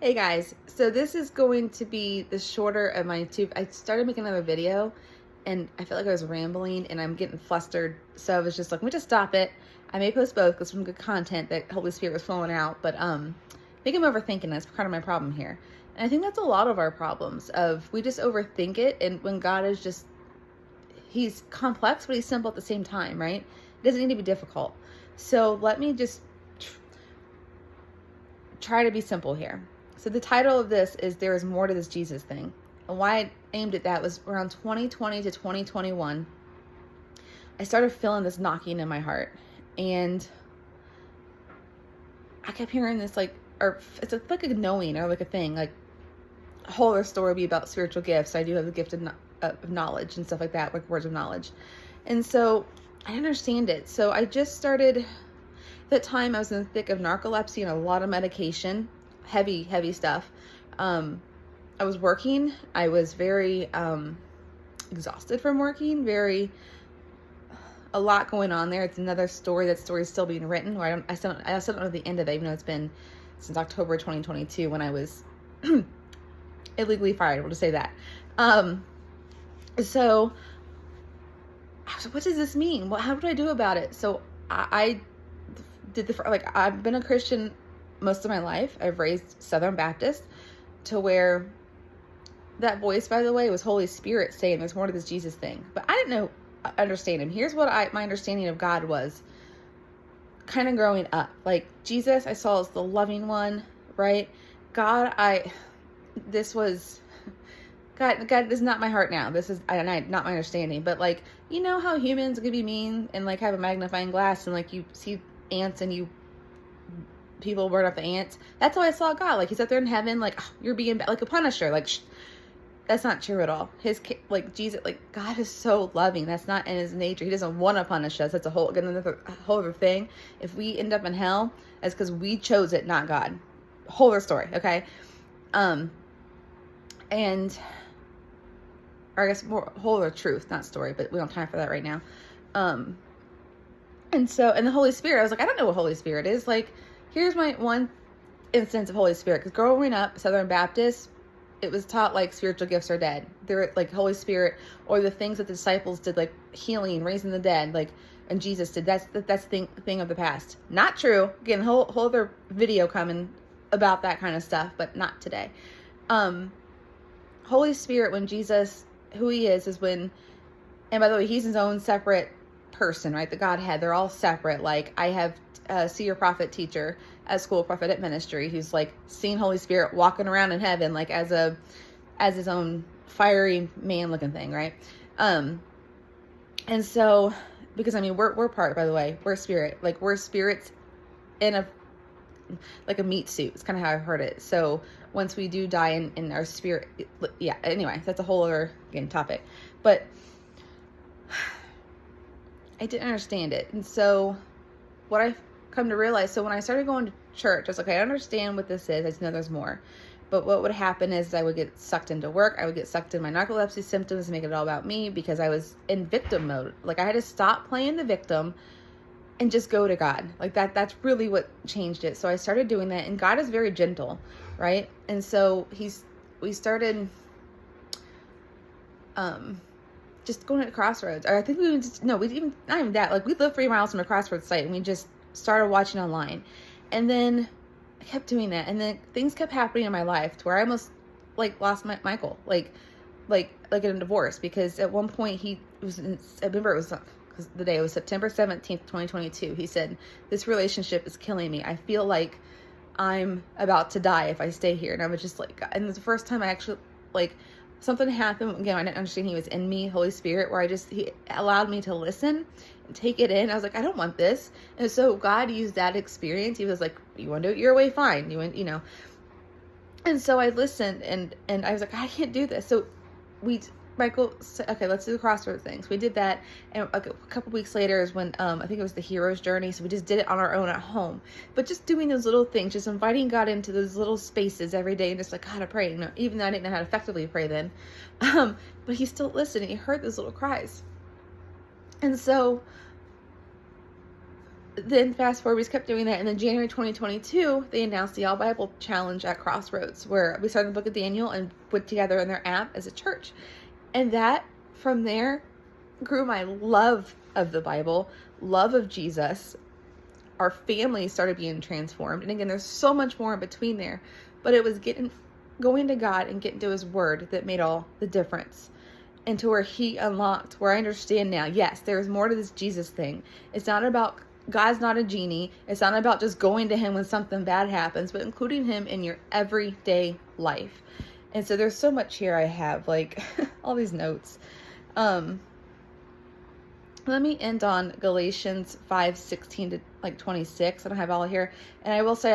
Hey guys, so this is going to be the shorter of my two. I started making another video and I felt like I was rambling and I'm getting flustered. So I was just like, let me just stop it. I may post both because some good content that Holy Spirit was flowing out, but I think I'm overthinking. That's kind of my problem here. And I think that's a lot of our problems of we just overthink it, and when God is just, he's complex, but he's simple at the same time, right? It doesn't need to be difficult. So let me just try to be simple here. So the title of this is There Is More to This Jesus Thing. And why I aimed at that was around 2020 to 2021. I started feeling this knocking in my heart. And I kept hearing this or it's like a knowing or like a thing. Like a whole other story would be about spiritual gifts. I do have the gift of knowledge and stuff like that, like words of knowledge. And so I understand it. So I just started, at that time I was in the thick of narcolepsy and a lot of medication. Heavy stuff. I was working. I was very exhausted from working. A lot going on there. It's another story. That story is still being written. Or I still don't know the end of it, even though it's been since October 2022 when I was illegally fired. We'll just say that. So I was like, what does this mean? How do I do about it? So I did I've been a Christian most of my life. I've raised Southern Baptist, to where that voice, by the way, was Holy Spirit saying there's more to this Jesus thing. But I didn't understand him. Here's what my understanding of God was kind of growing up. Like Jesus, I saw as the loving one, right? God, this was, God is not my heart now. This is not my understanding. But like, you know how humans could be mean and like have a magnifying glass and like you see ants and people burn up the ants. That's how I saw God. Like he's up there in heaven, like, oh, you're being like a punisher. Like, that's not true at all. Jesus, like God is so loving. That's not in his nature. He doesn't want to punish us. That's a whole other thing. If we end up in hell, it's because we chose it, not God. Whole other story. Okay. And, or I guess more whole other truth, not story, but we don't have time for that right now. And the Holy Spirit, I was like, I don't know what Holy Spirit is. Like, here's my one instance of Holy Spirit. Because growing up, Southern Baptist, it was taught like spiritual gifts are dead. They're like Holy Spirit, or the things that the disciples did, like healing, raising the dead, like, and Jesus did. That's thing of the past. Not true. Again, whole other video coming about that kind of stuff, but not today. Holy Spirit, when Jesus, who he is when, and by the way, he's his own separate person, right? The Godhead, they're all separate. Like I have a seer prophet teacher at School of Prophetic Ministry who's like seen Holy Spirit walking around in heaven, like as his own fiery man looking thing, right? And so, because I mean, we're part, by the way, we're spirit, like we're spirits in a meat suit. It's kind of how I've heard it. So once we do die in our spirit, yeah, anyway, that's a whole other, again, topic, but I didn't understand it. And so what I've come to realize, so when I started going to church, I was like, I understand what this is. I just know there's more. But what would happen is I would get sucked into work. I would get sucked in my narcolepsy symptoms and make it all about me because I was in victim mode. Like I had to stop playing the victim and just go to God. Like that's really what changed it. So I started doing that, and God is very gentle, right? And so we started just going to Crossroads. Or I think we not even that. Like we lived 3 miles from a Crossroads site, and we just started watching online. And then I kept doing that, and then things kept happening in my life to where I almost like lost Michael, like in a divorce, because at one point I remember it was because the day, it was September 17th, 2022. He said, "This relationship is killing me. I feel like I'm about to die if I stay here." And I was just like, and it was the first time I actually like something happened. Again, I didn't understand he was in me, Holy Spirit, where he allowed me to listen and take it in. I was like, I don't want this. And so God used that experience. He was like, you want to do it your way? Fine. And so I listened, and I was like, I can't do this. So Michael said, okay, let's do the Crossroads things. We did that. And a couple weeks later is when, I think it was the hero's journey. So we just did it on our own at home, but just doing those little things, just inviting God into those little spaces every day, and just like, God, I pray, even though I didn't know how to effectively pray then. But he still listened, and he heard those little cries. And so then fast forward, we just kept doing that. And then January 2022, they announced the All Bible Challenge at Crossroads, where we started the book of Daniel and put together in their app as a church. And that, from there, grew my love of the Bible, love of Jesus. Our family started being transformed. And again, there's so much more in between there. But it was going to God and getting to his word that made all the difference. And to where he unlocked, where I understand now, yes, there's more to this Jesus thing. It's not about, God's not a genie. It's not about just going to him when something bad happens, but including him in your everyday life. And so there's so much here I have, like all these notes. Let me end on Galatians 5:16 to like 26. I don't have all here. And I will say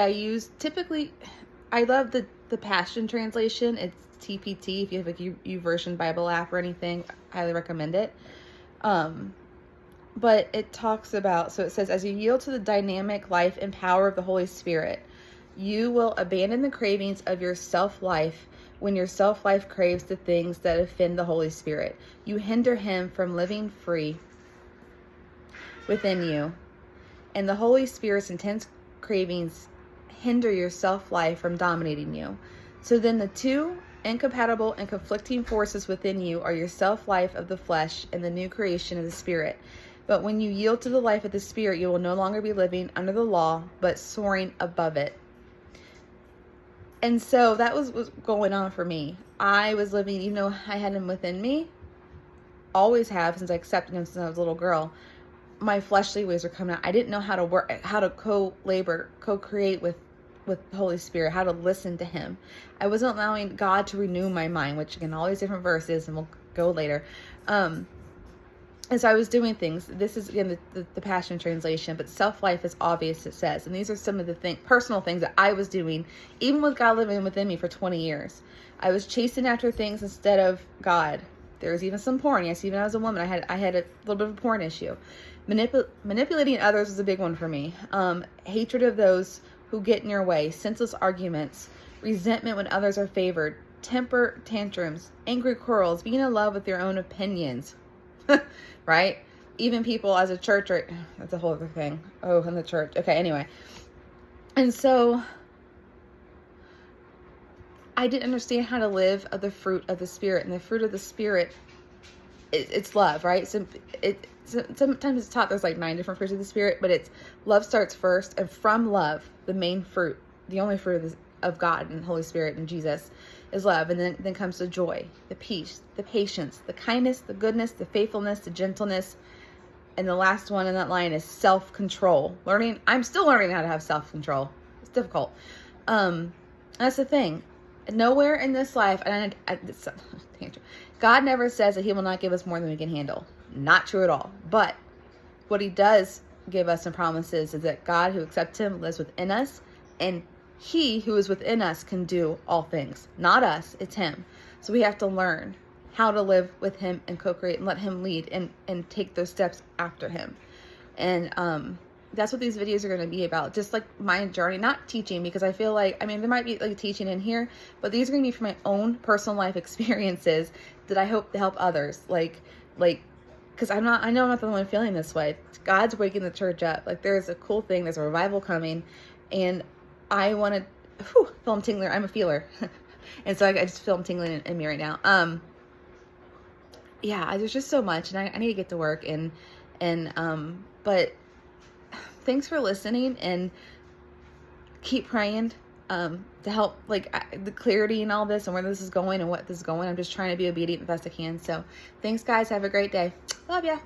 I love the Passion Translation. It's TPT. If you have a YouVersion Bible app or anything, I highly recommend it. But it talks about, so it says, as you yield to the dynamic life and power of the Holy Spirit, you will abandon the cravings of your self-life when your self-life craves the things that offend the Holy Spirit. You hinder him from living free within you. And the Holy Spirit's intense cravings hinder your self-life from dominating you. So then the two incompatible and conflicting forces within you are your self-life of the flesh and the new creation of the Spirit. But when you yield to the life of the Spirit, you will no longer be living under the law, but soaring above it. And so that was going on for me. I was living, even though I had him within me, always have since I accepted him since I was a little girl, my fleshly ways were coming out. I didn't know how to work, how to co-create with the Holy Spirit, how to listen to him. I wasn't allowing God to renew my mind, which again, all these different verses, and we'll go later. And so I was doing things. This is again the Passion Translation, but self-life is obvious, it says. And these are some of the personal things that I was doing, even with God living within me for 20 years. I was chasing after things instead of God. There was even some porn. Yes, even as a woman, I had a little bit of a porn issue. Manipulating others was a big one for me. Hatred of those who get in your way, senseless arguments, resentment when others are favored, temper tantrums, angry quarrels, being in love with your own opinions. Right? Even people as a church, right? That's a whole other thing. Oh, in the church. Okay, anyway. And so I didn't understand how to live of the fruit of the Spirit. And the fruit of the Spirit, it's love, right? So sometimes it's taught there's like 9 different fruits of the Spirit, but it's love starts first. And from love, the main fruit, the only fruit of God and Holy Spirit and Jesus is love. And then comes the joy, the peace, the patience, the kindness, the goodness, the faithfulness, the gentleness. And the last one in that line is self-control. I'm still learning how to have self-control. It's difficult. That's the thing. Nowhere in this life, God never says that he will not give us more than we can handle. Not true at all. But what he does give us and promises is that God who accepts him lives within us, and he who is within us can do all things. Not us, it's him. So we have to learn how to live with him and co-create and let him lead and take those steps after him. And that's what these videos are going to be about. Just like my journey, not teaching, because I feel like, there might be like teaching in here, but these are going to be from my own personal life experiences that I hope to help others. Because I know I'm not the one feeling this way. God's waking the church up. Like, there's a cool thing. There's a revival coming, and I want to feel them tingling. I'm a feeler. And so I just feel them tingling in me right now. Yeah, there's just so much, and I need to get to work, but thanks for listening, and keep praying, to help, the clarity and all this and where this is going and what this is going. I'm just trying to be obedient the best I can. So thanks, guys. Have a great day. Love ya.